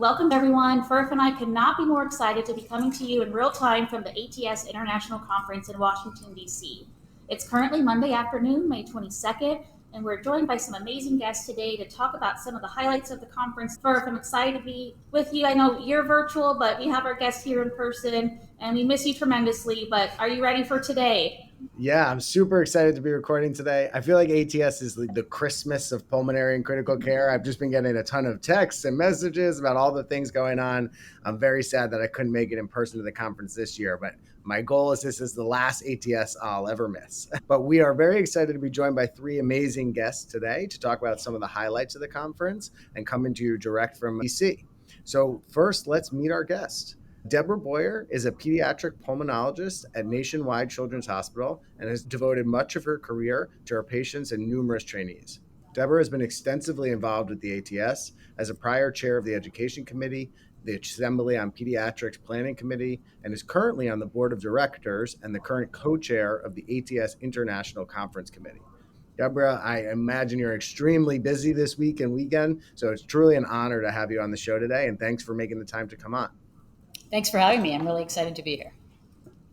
Welcome everyone. Furf and I could not be more excited to be coming to you in real time from the ATS International Conference in Washington, D.C. It's currently Monday afternoon, May 22nd, and we're joined by some amazing guests today to talk about some of the highlights of the conference. Furf, I'm excited to be with you. I know you're virtual, but we have our guests here in person, and we miss you tremendously, but are you ready for today? Yeah, I'm super excited to be recording today. I feel like ATS is the Christmas of pulmonary and critical care. I've just been getting a ton of texts and messages about all the things going on. I'm very sad that I couldn't make it in person to the conference this year, but my goal is this is the last ATS I'll ever miss. But we are very excited to be joined by three amazing guests today to talk about some of the highlights of the conference and coming to you direct from DC. So first, let's meet our guest. Deborah Boyer is a pediatric pulmonologist at Nationwide Children's Hospital and has devoted much of her career to her patients and numerous trainees. Deborah has been extensively involved with the ATS as a prior chair of the Education Committee, the Assembly on Pediatrics Planning Committee, and is currently on the Board of Directors and the current co-chair of the ATS International Conference Committee. Deborah, I imagine you're extremely busy this week and weekend, so it's truly an honor to have you on the show today, and thanks for making the time to come on. Thanks for having me. I'm really excited to be here.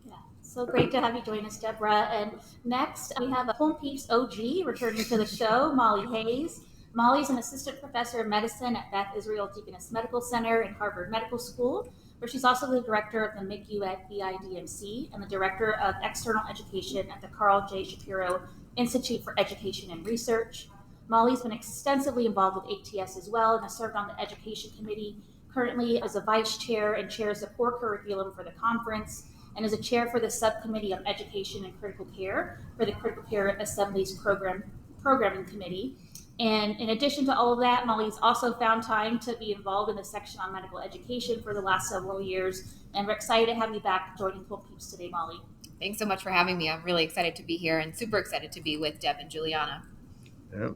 Yeah, so great to have you join us, Deborah. And next, we have a Home Peeps OG returning to the show, Molly Hayes. Molly's an assistant professor of medicine at Beth Israel Deaconess Medical Center and Harvard Medical School, where she's also the director of the MICU at BIDMC and the director of external education at the Carl J. Shapiro Institute for Education and Research. Molly's been extensively involved with ATS as well and has served on the education committee, currently as a vice chair and chairs the core curriculum for the conference, and is a chair for the subcommittee on education and critical care for the Critical Care Assembly's programming committee. And in addition to all of that, Molly's also found time to be involved in the section on medical education for the last several years. And we're excited to have you back joining Home Peeps today, Molly. Thanks so much for having me. I'm really excited to be here and super excited to be with Deb and Juliana. Yeah.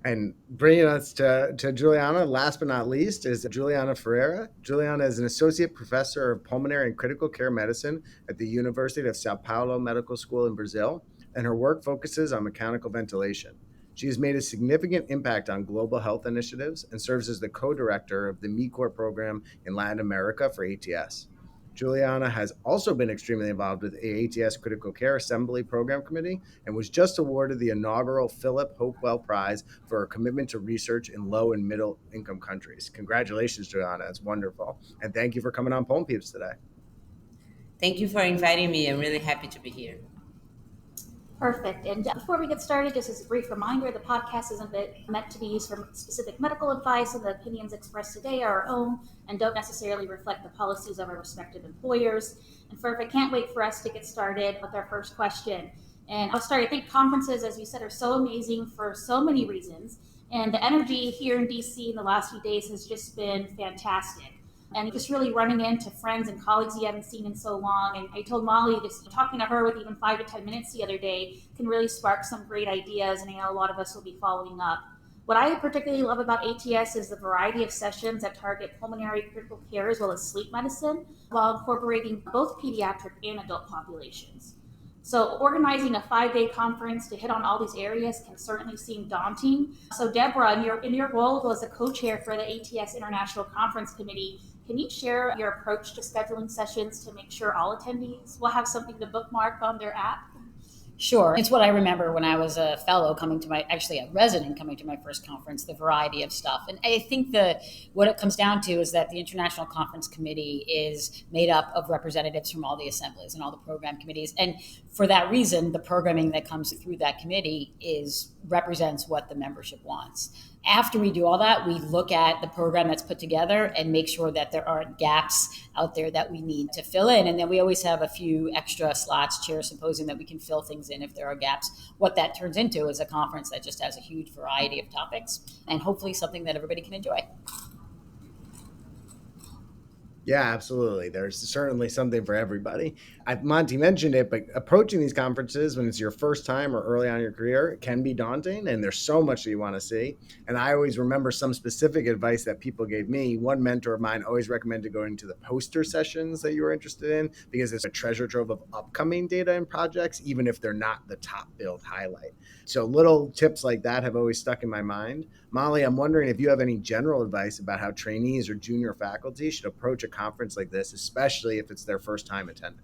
And bringing us to Juliana, last but not least, is Juliana Ferreira. Juliana is an associate professor of pulmonary and critical care medicine at the University of Sao Paulo Medical School in Brazil, and her work focuses on mechanical ventilation. She has made a significant impact on global health initiatives and serves as the co-director of the MECOR program in Latin America for ATS. Juliana has also been extremely involved with the ATS Critical Care Assembly Program Committee and was just awarded the inaugural Philip Hopewell Prize for her commitment to research in low and middle income countries. Congratulations, Juliana. It's wonderful. And thank you for coming on Home Peeps today. Thank you for inviting me. I'm really happy to be here. Perfect. And before we get started, just as a brief reminder, the podcast isn't meant to be used for specific medical advice, and the opinions expressed today are our own and don't necessarily reflect the policies of our respective employers. And Furf, I can't wait for us to get started with our first question. And I'll start. I think conferences, as we said, are so amazing for so many reasons. And the energy here in DC in the last few days has just been fantastic. And just really running into friends and colleagues you haven't seen in so long. And I told Molly, just talking to her with even 5 to 10 minutes the other day can really spark some great ideas, and I know a lot of us will be following up. What I particularly love about ATS is the variety of sessions that target pulmonary critical care as well as sleep medicine, while incorporating both pediatric and adult populations. So organizing a 5-day conference to hit on all these areas can certainly seem daunting. So Deborah, in your role as a co-chair for the ATS International Conference Committee, can you share your approach to scheduling sessions to make sure all attendees will have something to bookmark on their app? Sure. It's what I remember when I was a fellow a resident coming to my first conference, the variety of stuff. And I think that what it comes down to is that the International Conference Committee is made up of representatives from all the assemblies and all the program committees. And for that reason, the programming that comes through that committee represents what the membership wants. After we do all that, we look at the program that's put together and make sure that there aren't gaps out there that we need to fill in. And then we always have a few extra slots, chair symposium, that we can fill things in if there are gaps. What that turns into is a conference that just has a huge variety of topics and hopefully something that everybody can enjoy. Yeah, absolutely. There's certainly something for everybody. Monty mentioned it, but approaching these conferences when it's your first time or early on in your career it can be daunting, and there's so much that you want to see. And I always remember some specific advice that people gave me. One mentor of mine always recommended going to the poster sessions that you were interested in because it's a treasure trove of upcoming data and projects, even if they're not the top build highlight. So little tips like that have always stuck in my mind. Molly, I'm wondering if you have any general advice about how trainees or junior faculty should approach a conference like this, especially if it's their first time attending.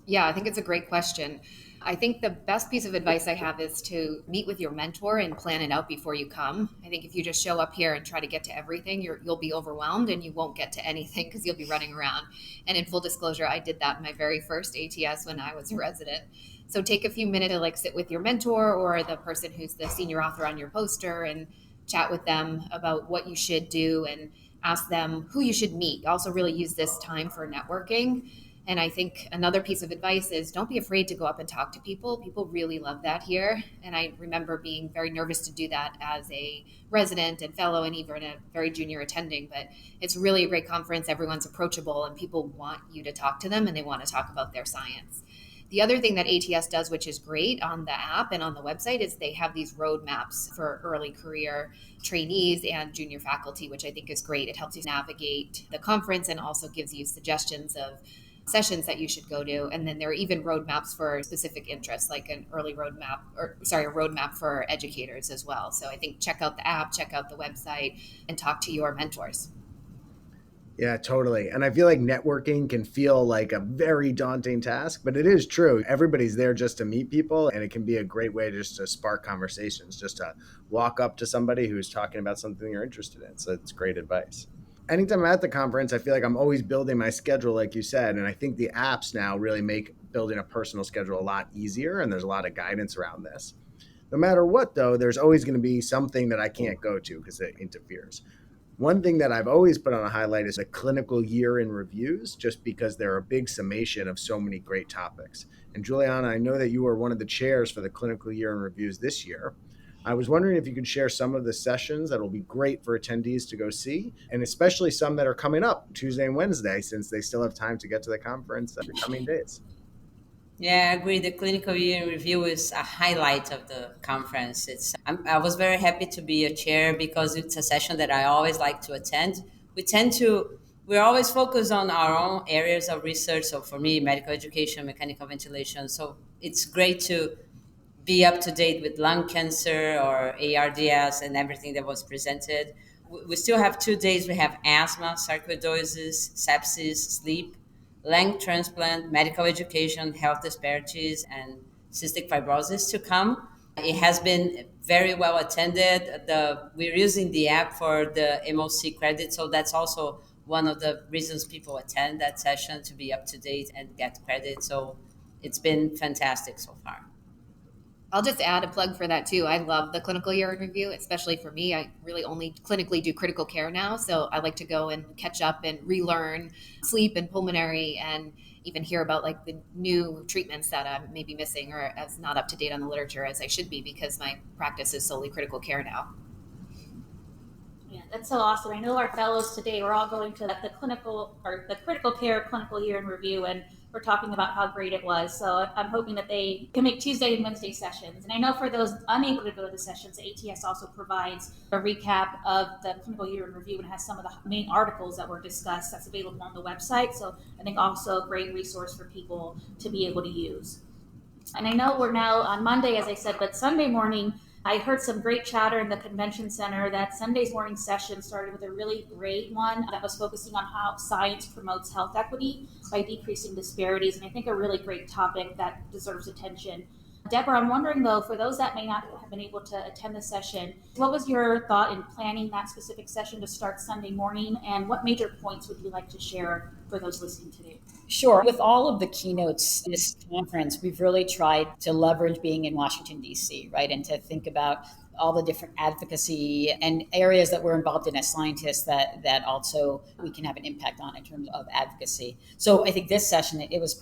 Yeah, I think it's a great question. I think the best piece of advice I have is to meet with your mentor and plan it out before you come. I think if you just show up here and try to get to everything, you'll be overwhelmed and you won't get to anything because you'll be running around. And in full disclosure, I did that in my very first ATS when I was a resident. So take a few minutes to sit with your mentor or the person who's the senior author on your poster and chat with them about what you should do and ask them who you should meet. Also really use this time for networking. And I think another piece of advice is don't be afraid to go up and talk to people. People really love that here. And I remember being very nervous to do that as a resident and fellow and even a very junior attending. But it's really a great conference. Everyone's approachable and people want you to talk to them and they want to talk about their science. The other thing that ATS does, which is great on the app and on the website, is they have these roadmaps for early career trainees and junior faculty, which I think is great. It helps you navigate the conference and also gives you suggestions of sessions that you should go to. And then there are even roadmaps for specific interests, like a roadmap for educators as well. So I think check out the app, check out the website, and talk to your mentors. Yeah, totally. And I feel like networking can feel like a very daunting task, but it is true. Everybody's there just to meet people, and it can be a great way just to spark conversations, just to walk up to somebody who's talking about something you're interested in. So it's great advice. Anytime I'm at the conference, I feel like I'm always building my schedule, like you said. And I think the apps now really make building a personal schedule a lot easier. And there's a lot of guidance around this. No matter what, though, there's always going to be something that I can't go to because it interferes. One thing that I've always put on a highlight is the clinical year in reviews, just because they're a big summation of so many great topics. And Juliana, I know that you were one of the chairs for the clinical year in reviews this year. I was wondering if you could share some of the sessions that will be great for attendees to go see, and especially some that are coming up Tuesday and Wednesday, since they still have time to get to the conference in the coming days. Yeah, I agree. The clinical year in review is a highlight of the conference. I was very happy to be a chair because it's a session that I always like to attend. We're always focused on our own areas of research. So for me, medical education, mechanical ventilation. So it's great to be up to date with lung cancer or ARDS and everything that was presented. We still have 2 days. We have asthma, sarcoidosis, sepsis, sleep, lung transplant, medical education, health disparities, and cystic fibrosis to come. It has been very well attended. We're using the app for the MOC credit, so that's also one of the reasons people attend that session, to be up to date and get credit. So it's been fantastic so far. I'll just add a plug for that too. I love the clinical year in review, especially for me. I really only clinically do critical care now. So I like to go and catch up and relearn sleep and pulmonary and even hear about the new treatments that I'm maybe missing or as not up to date on the literature as I should be because my practice is solely critical care now. Yeah, that's so awesome. I know our fellows today, we're all going to the critical care clinical year in review, and we're talking about how great it was. So I'm hoping that they can make Tuesday and Wednesday sessions. And I know for those unable to go to the sessions, ATS also provides a recap of the clinical year in review and has some of the main articles that were discussed that's available on the website. So I think also a great resource for people to be able to use. And I know we're now on Monday, as I said, but Sunday morning, I heard some great chatter in the convention center that Sunday's morning session started with a really great one that was focusing on how science promotes health equity by decreasing disparities. And I think a really great topic that deserves attention. Deborah, I'm wondering though, for those that may not have been able to attend the session, what was your thought in planning that specific session to start Sunday morning? And what major points would you like to share for those listening today? Sure. With all of the keynotes this conference, we've really tried to leverage being in Washington, D.C., right? And to think about all the different advocacy and areas that we're involved in as scientists that also we can have an impact on in terms of advocacy. So I think this session, it was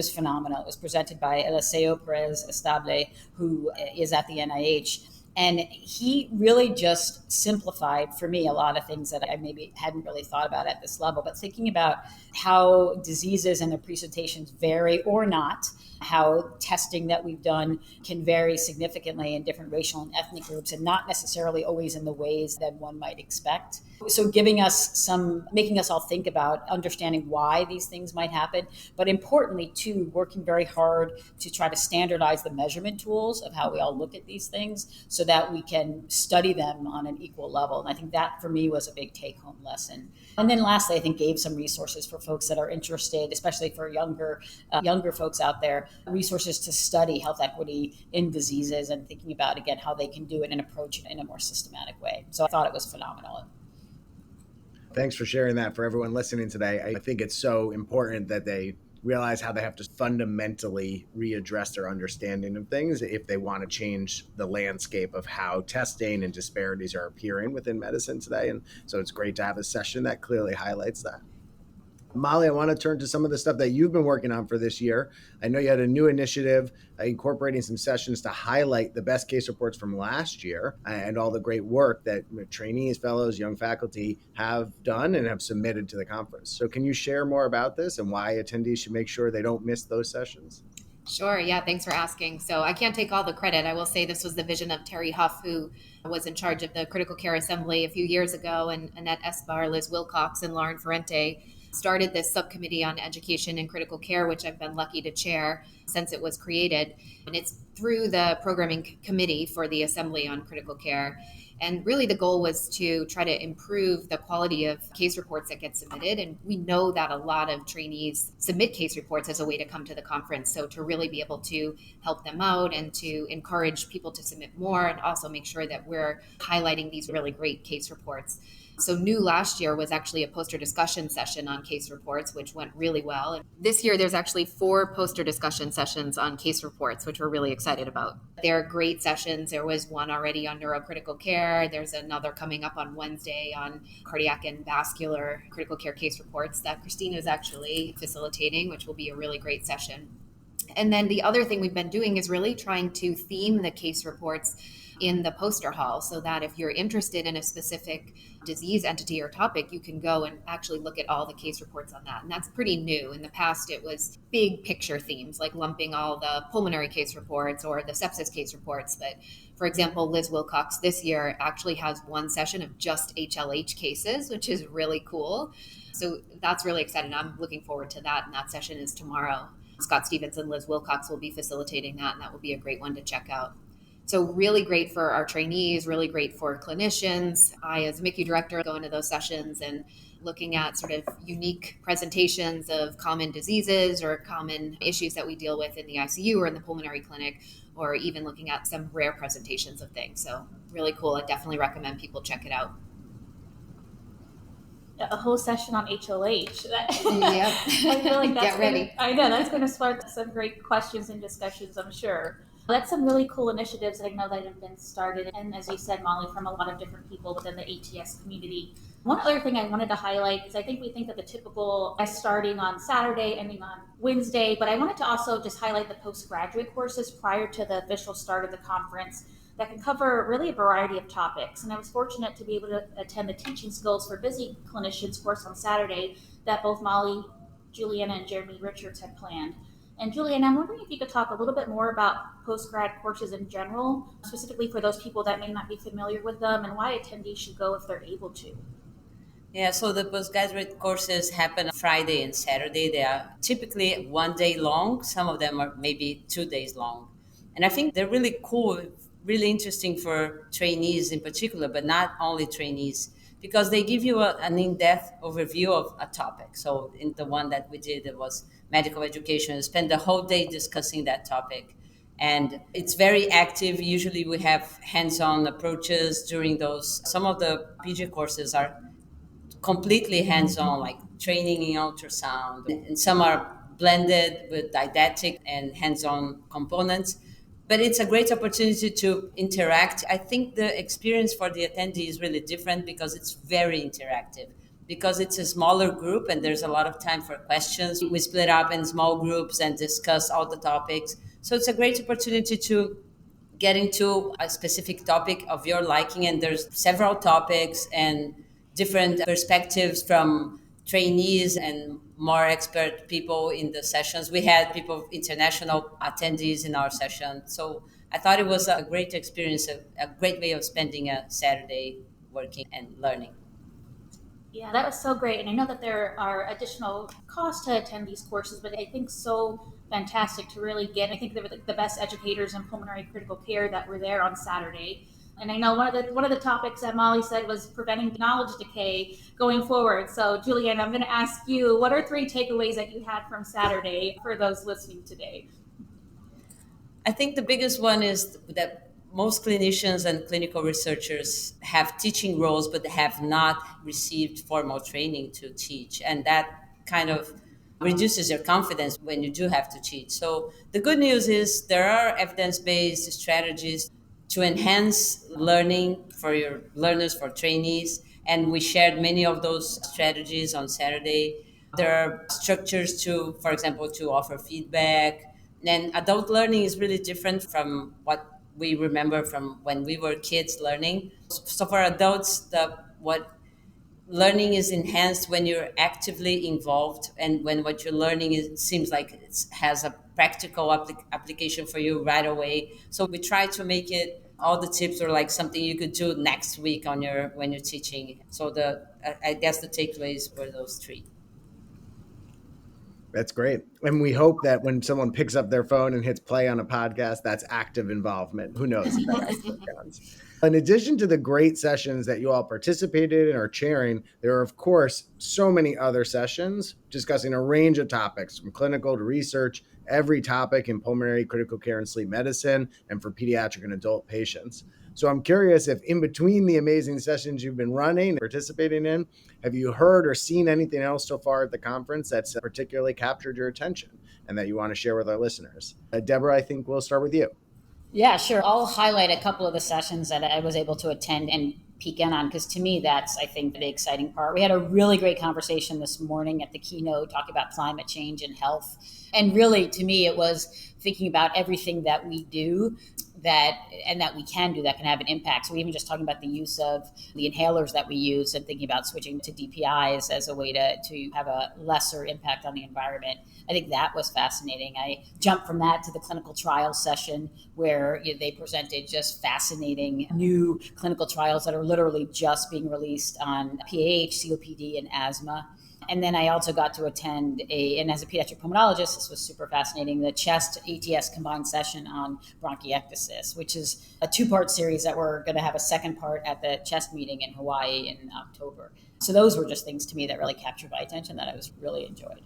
phenomenal. It was presented by Eliseo Perez Estable, who is at the NIH. And he really just simplified for me a lot of things that I maybe hadn't really thought about at this level. But thinking about how diseases and their presentations vary or not, how testing that we've done can vary significantly in different racial and ethnic groups and not necessarily always in the ways that one might expect. So making us all think about understanding why these things might happen, but importantly too, working very hard to try to standardize the measurement tools of how we all look at these things so that we can study them on an equal level. And I think that for me was a big take home lesson. And then lastly, I think gave some resources for folks that are interested, especially for younger folks out there, resources to study health equity in diseases and thinking about, again, how they can do it and approach it in a more systematic way. So I thought it was phenomenal. Thanks for sharing that for everyone listening today. I think it's so important that they realize how they have to fundamentally readdress their understanding of things if they want to change the landscape of how testing and disparities are appearing within medicine today. And so it's great to have a session that clearly highlights that. Molly, I want to turn to some of the stuff that you've been working on for this year. I know you had a new initiative incorporating some sessions to highlight the best case reports from last year and all the great work that trainees, fellows, young faculty have done and have submitted to the conference. So can you share more about this and why attendees should make sure they don't miss those sessions? Sure. Yeah. Thanks for asking. So I can't take all the credit. I will say this was the vision of Terry Huff, who was in charge of the Critical Care Assembly a few years ago, and Annette Esbar, Liz Wilcox, and Lauren Ferrente started this subcommittee on education and critical care, which I've been lucky to chair since it was created. And it's through the programming committee for the Assembly on Critical Care. And really the goal was to try to improve the quality of case reports that get submitted. And we know that a lot of trainees submit case reports as a way to come to the conference. So to really be able to help them out and to encourage people to submit more and also make sure that we're highlighting these really great case reports. So new last year was actually a poster discussion session on case reports, which went really well. And this year, there's actually 4 poster discussion sessions on case reports, which we're really excited about. They're great sessions. There was one already on neurocritical care. There's another coming up on Wednesday on cardiac and vascular critical care case reports that Christina is actually facilitating, which will be a really great session. And then the other thing we've been doing is really trying to theme the case reports in the poster hall so that if you're interested in a specific disease entity or topic, you can go and actually look at all the case reports on that. And that's pretty new. In the past, it was big picture themes, like lumping all the pulmonary case reports or the sepsis case reports. But for example, Liz Wilcox this year actually has one session of just HLH cases, which is really cool. So that's really exciting. I'm looking forward to that. And that session is tomorrow. Scott Stevens and Liz Wilcox will be facilitating that, and that will be a great one to check out. So really great for our trainees, really great for clinicians. I, as a MICU director, go into those sessions and looking at sort of unique presentations of common diseases or common issues that we deal with in the ICU or in the pulmonary clinic, or even looking at some rare presentations of things. So really cool. I definitely recommend people check it out. A whole session on HLH. Yep. I feel like that's Get ready. I know that's going to spark some great questions and discussions, I'm sure. That's some really cool initiatives that I know that have been started, and as you said, Molly, from a lot of different people within the ATS community. One other thing I wanted to highlight is I think we think of the typical starting on Saturday, ending on Wednesday, but I wanted to also just highlight the postgraduate courses prior to the official start of the conference that can cover really a variety of topics. And I was fortunate to be able to attend the Teaching Skills for Busy Clinicians course on Saturday that both Molly, Juliana, and Jeremy Richards had planned. And Juliana, I'm wondering if you could talk a little bit more about postgrad courses in general, specifically for those people that may not be familiar with them and why attendees should go if they're able to. Yeah, so the postgraduate courses happen Friday and Saturday. They are typically 1 day long. Some of them are maybe 2 days long. And I think they're really cool, really interesting for trainees in particular, but not only trainees, because they give you an in-depth overview of a topic. So in the one that we did, it was medical education. We spent the whole day discussing that topic. And it's very active. Usually we have hands-on approaches during those. Some of the PG courses are completely hands-on, like training in ultrasound. And some are blended with didactic and hands-on components. But it's a great opportunity to interact. I think the experience for the attendee is really different because it's very interactive. Because it's a smaller group and there's a lot of time for questions. We split up in small groups and discuss all the topics. So it's a great opportunity to getting to a specific topic of your liking, and there's several topics and different perspectives from trainees and more expert people in the sessions. We had people, international attendees in our session. So I thought it was a great experience, a great way of spending a Saturday working and learning. Yeah, that was so great. And I know that there are additional costs to attend these courses, but I think so fantastic to really get. I think they were the best educators in pulmonary critical care that were there on Saturday. And I know one of the topics that Molly said was preventing knowledge decay going forward. So, Julianne, I'm going to ask you, what are 3 takeaways that you had from Saturday for those listening today? I think the biggest one is that most clinicians and clinical researchers have teaching roles, but have not received formal training to teach. And that kind of reduces your confidence when you do have to teach. So the good news is there are evidence-based strategies to enhance learning for your learners, for trainees. And we shared many of those strategies on Saturday. There are structures to, for example, to offer feedback. And adult learning is really different from what we remember from when we were kids learning. So for adults, what learning is enhanced when you're actively involved, and when what you're learning seems like it has a practical application for you right away. So we try to make it, all the tips are like something you could do next week on your when you're teaching. So I guess the takeaways were those 3. That's great. And we hope that when someone picks up their phone and hits play on a podcast, that's active involvement. Who knows if that actually counts. In addition to the great sessions that you all participated in or chairing, there are, of course, so many other sessions discussing a range of topics from clinical to research, every topic in pulmonary critical care and sleep medicine, and for pediatric and adult patients. So I'm curious if in between the amazing sessions you've been running and participating in, have you heard or seen anything else so far at the conference that's particularly captured your attention and that you want to share with our listeners? Deborah, I think we'll start with you. Yeah, sure. I'll highlight a couple of the sessions that I was able to attend and peek in on, because to me, that's, I think, the exciting part. We had a really great conversation this morning at the keynote talking about climate change and health. And really, to me, it was thinking about everything that we do that we can do that can have an impact. So even just talking about the use of the inhalers that we use and thinking about switching to DPIs as a way to have a lesser impact on the environment. I think that was fascinating. I jumped from that to the clinical trial session where they presented just fascinating new clinical trials that are literally just being released on PAH, COPD, and asthma. And then I also got to attend and as a pediatric pulmonologist, this was super fascinating, the chest ATS combined session on bronchiectasis, which is a 2-part series that we're going to have a second part at the chest meeting in Hawaii in October. So those were just things to me that really captured my attention that I was really enjoyed.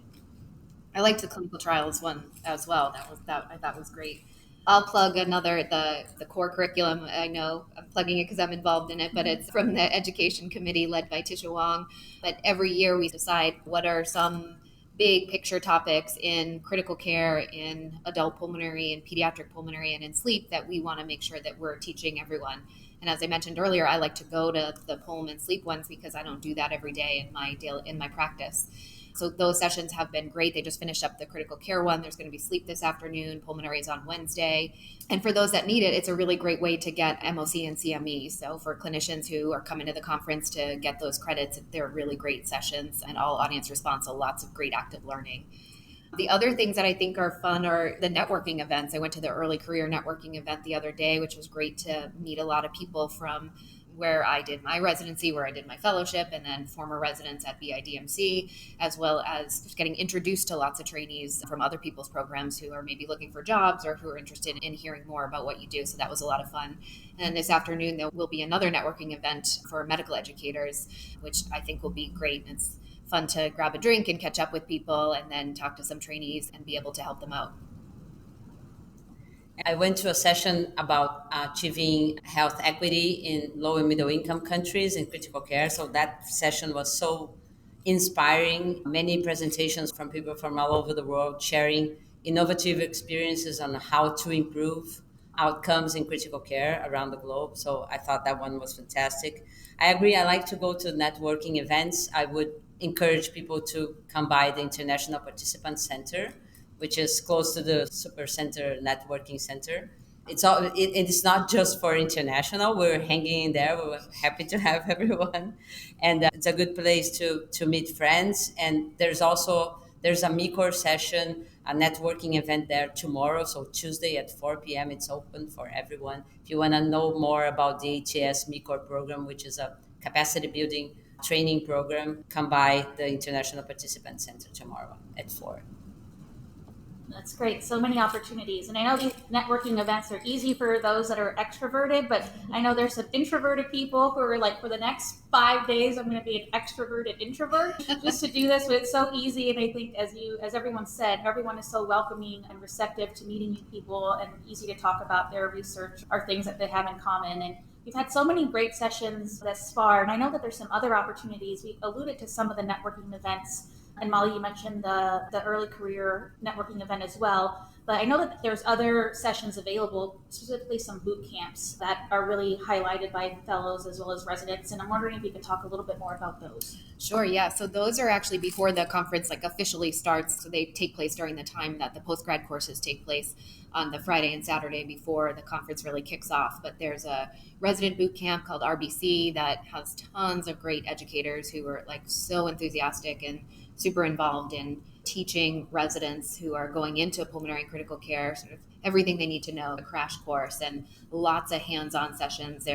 I liked the clinical trials one as well. That I thought was great. I'll plug the core curriculum. I know I'm plugging it because I'm involved in it, but it's from the education committee led by Tisha Wong. But every year we decide what are some big picture topics in critical care, in adult pulmonary and pediatric pulmonary, and in sleep that we want to make sure that we're teaching everyone. And as I mentioned earlier, I like to go to the pulm and sleep ones because I don't do that every day in my practice. So those sessions have been great. They just finished up the critical care one. There's going to be sleep this afternoon. Pulmonary is on Wednesday. And for those that need it, it's a really great way to get MOC and CME. So for clinicians who are coming to the conference to get those credits, they're really great sessions and all audience response. So lots of great active learning. The other things that I think are fun are the networking events. I went to the early career networking event the other day, which was great to meet a lot of people from where I did my residency, where I did my fellowship, and then former residents at BIDMC, as well as just getting introduced to lots of trainees from other people's programs who are maybe looking for jobs or who are interested in hearing more about what you do. So that was a lot of fun. And this afternoon, there will be another networking event for medical educators, which I think will be great. It's fun to grab a drink and catch up with people and then talk to some trainees and be able to help them out. I went to a session about achieving health equity in low and middle income countries in critical care. So that session was so inspiring. Many presentations from people from all over the world sharing innovative experiences on how to improve outcomes in critical care around the globe. So I thought that one was fantastic. I agree. I like to go to networking events. I would encourage people to come by the International Participant Center, which is close to the Super Center Networking Center. It's not just for international. We're hanging in there. We're happy to have everyone, and it's a good place to meet friends. And there's a MICOR session, a networking event there tomorrow. So Tuesday at 4 p.m. It's open for everyone. If you want to know more about the ATS MICOR program, which is a capacity building training program, come by the International Participant Center tomorrow at 4. That's great. So many opportunities. And I know these networking events are easy for those that are extroverted, but I know there's some introverted people who are like, for the next 5 days, I'm going to be an extroverted introvert just to do this. But it's so easy. And I think as everyone said, everyone is so welcoming and receptive to meeting new people and easy to talk about their research or things that they have in common. And we've had so many great sessions thus far. And I know that there's some other opportunities. We've alluded to some of the networking events. And Molly, you mentioned the early career networking event as well. But I know that there's other sessions available, specifically some boot camps that are really highlighted by fellows as well as residents. And I'm wondering if you could talk a little bit more about those. Sure, yeah. So those are actually before the conference officially starts. So they take place during the time that the postgrad courses take place on the Friday and Saturday before the conference really kicks off. But there's a resident boot camp called RBC that has tons of great educators who are so enthusiastic and super involved in teaching residents who are going into pulmonary and critical care sort of everything they need to know, a crash course, and lots of hands-on sessions.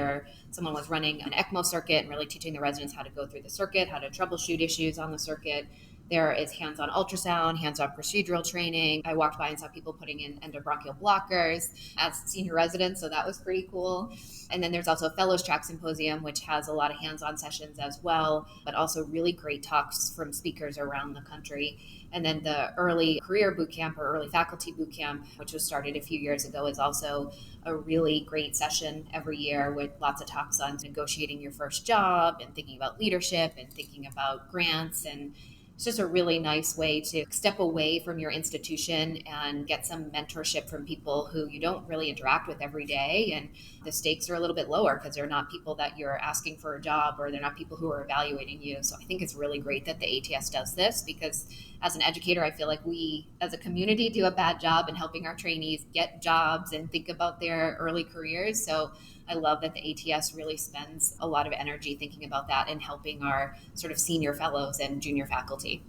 Someone was running an ECMO circuit and really teaching the residents how to go through the circuit, how to troubleshoot issues on the circuit. There is hands-on ultrasound, hands-on procedural training. I walked by and saw people putting in endobronchial blockers as senior residents, so that was pretty cool. And then there's also a fellows track symposium, which has a lot of hands-on sessions as well, but also really great talks from speakers around the country. And then the early career boot camp or early faculty boot camp, which was started a few years ago, is also a really great session every year with lots of talks on negotiating your first job and thinking about leadership and thinking about grants. And it's just a really nice way to step away from your institution and get some mentorship from people who you don't really interact with every day. And the stakes are a little bit lower because they're not people that you're asking for a job or they're not people who are evaluating you. So I think it's really great that the ATS does this because as an educator, I feel like we as a community do a bad job in helping our trainees get jobs and think about their early careers. So I love that the ATS really spends a lot of energy thinking about that and helping our sort of senior fellows and junior faculty.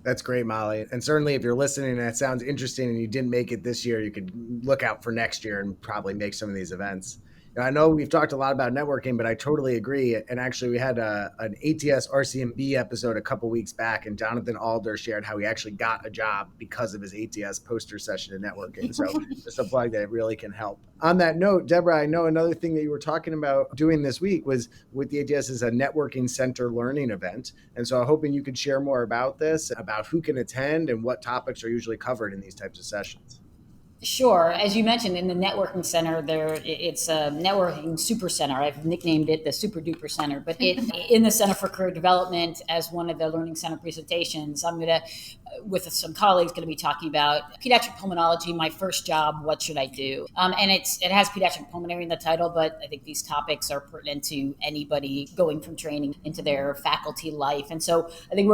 That's great, Molly. And certainly if you're listening and that sounds interesting and you didn't make it this year, you could look out for next year and probably make some of these events. And I know we've talked a lot about networking, but I totally agree. And actually, we had an ATS RCMB episode a couple weeks back, and Jonathan Alder shared how he actually got a job because of his ATS poster session in networking. So just a plug that it really can help. On that note, Deborah, I know another thing that you were talking about doing this week was with the ATS is a networking center learning event. And so I'm hoping you could share more about this, about who can attend and what topics are usually covered in these types of sessions. Sure. As you mentioned, in the networking center, it's a networking super center. I've nicknamed it the Super Duper Center. But in the Center for Career Development, as one of the Learning Center presentations, I'm going to, with some colleagues, going to be talking about pediatric pulmonology. My first job. What should I do? And it has pediatric pulmonary in the title, but I think these topics are pertinent to anybody going from training into their faculty life. And so I think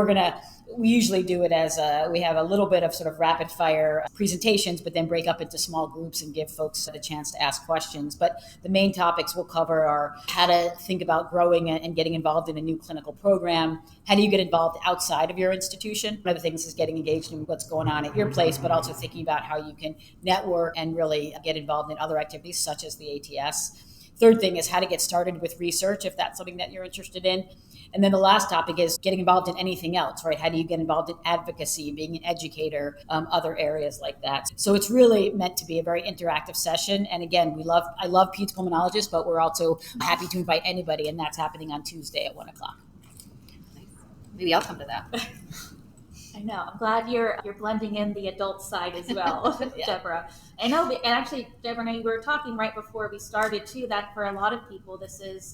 we usually do it as we have a little bit of sort of rapid fire presentations, but then break up into small groups and give folks the chance to ask questions. But the main topics we'll cover are how to think about growing and getting involved in a new clinical program. How do you get involved outside of your institution? One of the things is getting engaged in what's going on at your place, but also thinking about how you can network and really get involved in other activities such as the ATS. Third thing is how to get started with research if that's something that you're interested in. And then the last topic is getting involved in anything else, right? How do you get involved in advocacy, being an educator, other areas like that? So it's really meant to be a very interactive session. And again, I love peds pulmonologists, but we're also happy to invite anybody, and that's happening on Tuesday at 1:00. Maybe I'll come to that. I know. I'm glad you're blending in the adult side as well, Yeah. Deborah. I know, and actually, Deborah and I were talking right before we started too, that for a lot of people,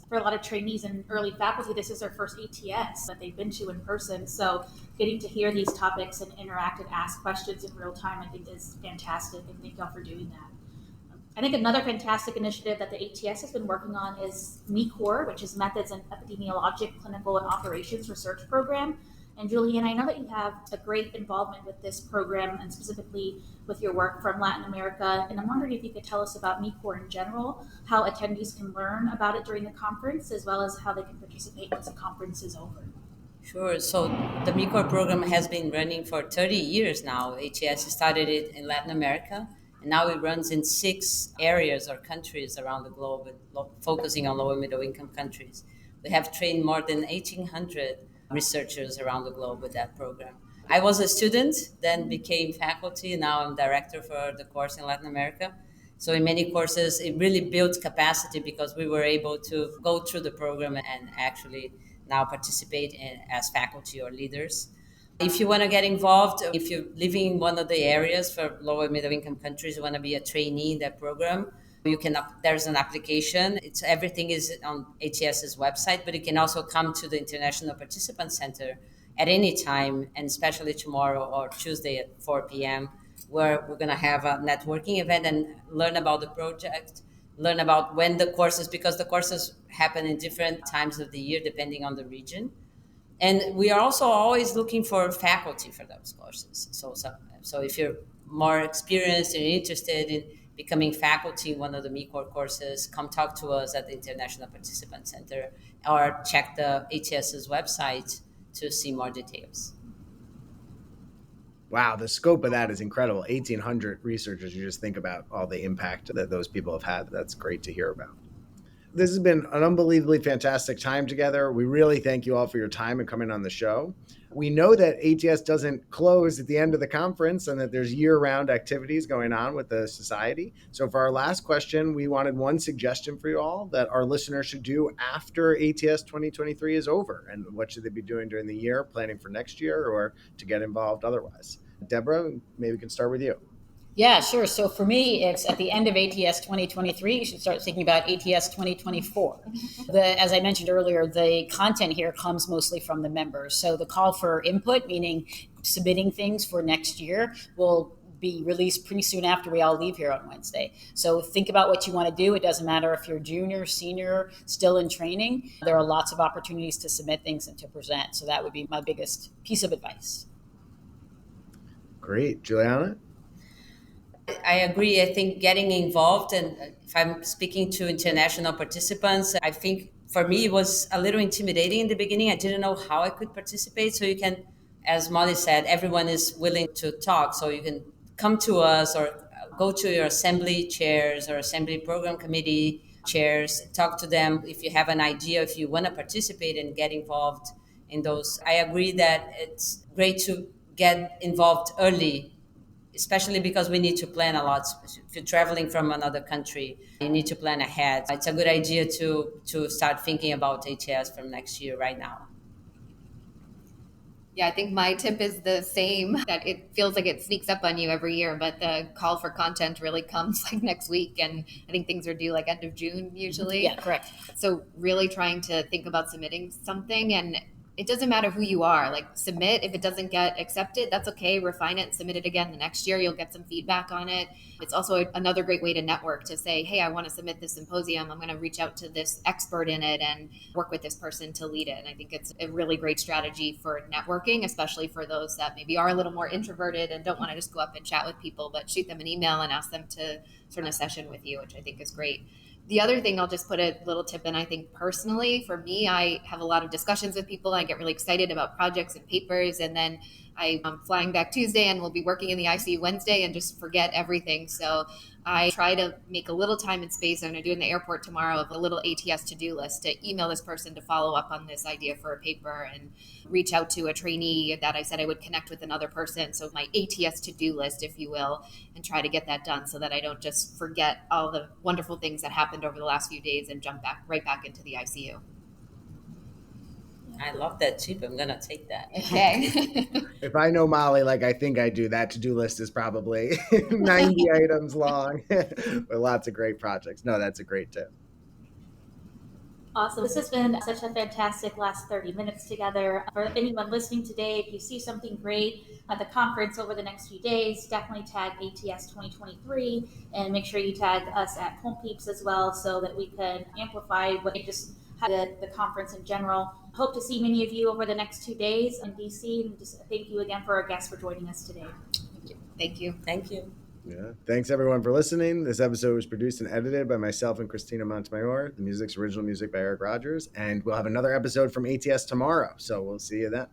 for a lot of trainees and early faculty, this is their first ATS that they've been to in person. So getting to hear these topics and interact and ask questions in real time, I think is fantastic. And thank y'all for doing that. I think another fantastic initiative that the ATS has been working on is MECOR, which is Methods in Epidemiologic, Clinical, and Operations Research Program. And Julian, I know that you have a great involvement with this program and specifically with your work from Latin America. And I'm wondering if you could tell us about MECOR in general, how attendees can learn about it during the conference, as well as how they can participate once the conference is over. Sure. So the MECOR program has been running for 30 years now. ATS started it in Latin America, and now it runs in 6 areas or countries around the globe, focusing on low and middle income countries. We have trained more than 1,800 researchers around the globe with that program. I was a student, then became faculty, and now I'm director for the course in Latin America. So in many courses, it really built capacity because we were able to go through the program and actually now participate as faculty or leaders. If you want to get involved, if you're living in one of the areas for lower middle income countries, you want to be a trainee in that program, you can. There's an application. It's everything is on ATS's website, but you can also come to the International Participant Center at any time, and especially tomorrow or Tuesday at 4 p.m., where we're going to have a networking event and learn about the project, learn about when the courses, because the courses happen in different times of the year depending on the region. And we are also always looking for faculty for those courses. So if you're more experienced and interested in becoming faculty in one of the MECOR courses, come talk to us at the International Participant Center or check the ATS's website to see more details. Wow, the scope of that is incredible. 1,800 researchers. You just think about all the impact that those people have had. That's great to hear about. This has been an unbelievably fantastic time together. We really thank you all for your time and coming on the show. We know that ATS doesn't close at the end of the conference and that there's year-round activities going on with the society. So for our last question, we wanted one suggestion for you all that our listeners should do after ATS 2023 is over. And what should they be doing during the year, planning for next year, or to get involved otherwise? Deborah, maybe we can start with you. Yeah, sure. So for me, it's at the end of ATS 2023, you should start thinking about ATS 2024. As I mentioned earlier, the content here comes mostly from the members. So the call for input, meaning submitting things for next year, will be released pretty soon after we all leave here on Wednesday. So think about what you want to do. It doesn't matter if you're junior, senior, still in training. There are lots of opportunities to submit things and to present. So that would be my biggest piece of advice. Great. Juliana? I agree. I think getting involved, and if I'm speaking to international participants, I think for me it was a little intimidating in the beginning. I didn't know how I could participate. So you can, as Molly said, everyone is willing to talk. So you can come to us or go to your assembly chairs or assembly program committee chairs, talk to them if you have an idea, if you want to participate and get involved in those. I agree that it's great to get involved early, especially because we need to plan a lot. If you're traveling from another country, you need to plan ahead. It's a good idea to start thinking about ATS from next year right now. Yeah, I think my tip is the same, that it feels like it sneaks up on you every year, but the call for content really comes like next week. And I think things are due like end of June usually. Yeah, correct. So really trying to think about submitting something, and it doesn't matter who you are, like submit. If it doesn't get accepted, that's okay. Refine it and submit it again the next year. You'll get some feedback on it. It's also another great way to network, to say, hey, I want to submit this symposium. I'm going to reach out to this expert in it and work with this person to lead it. And I think it's a really great strategy for networking, especially for those that maybe are a little more introverted and don't want to just go up and chat with people, but shoot them an email and ask them to sort of a session with you, which I think is great. The other thing, I'll just put a little tip in, I think personally, for me, I have a lot of discussions with people. I get really excited about projects and papers, and then I'm flying back Tuesday and we'll be working in the ICU Wednesday and just forget everything. So I try to make a little time and space. I'm going to do in the airport tomorrow of a little ATS to-do list to email this person to follow up on this idea for a paper, and reach out to a trainee that I said I would connect with another person. So my ATS to-do list, if you will, and try to get that done so that I don't just forget all the wonderful things that happened over the last few days and jump right back into the ICU. I love that tip. I'm going to take that. Okay. If I know Molly, like I think I do, that to-do list is probably 90 items long with lots of great projects. No, that's a great tip. Awesome. This has been such a fantastic last 30 minutes together. For anyone listening today, if you see something great at the conference over the next few days, definitely tag ATS 2023 and make sure you tag us at Home Peeps as well, so that we can amplify what just the conference in general. Hope to see many of you over the next 2 days in DC, and just thank you again for our guests for joining us today. Thank you. Thank you. Yeah. Thanks everyone for listening. This episode was produced and edited by myself and Christina Montemayor. The music's original music by Eric Rogers. And we'll have another episode from ATS tomorrow. So we'll see you then.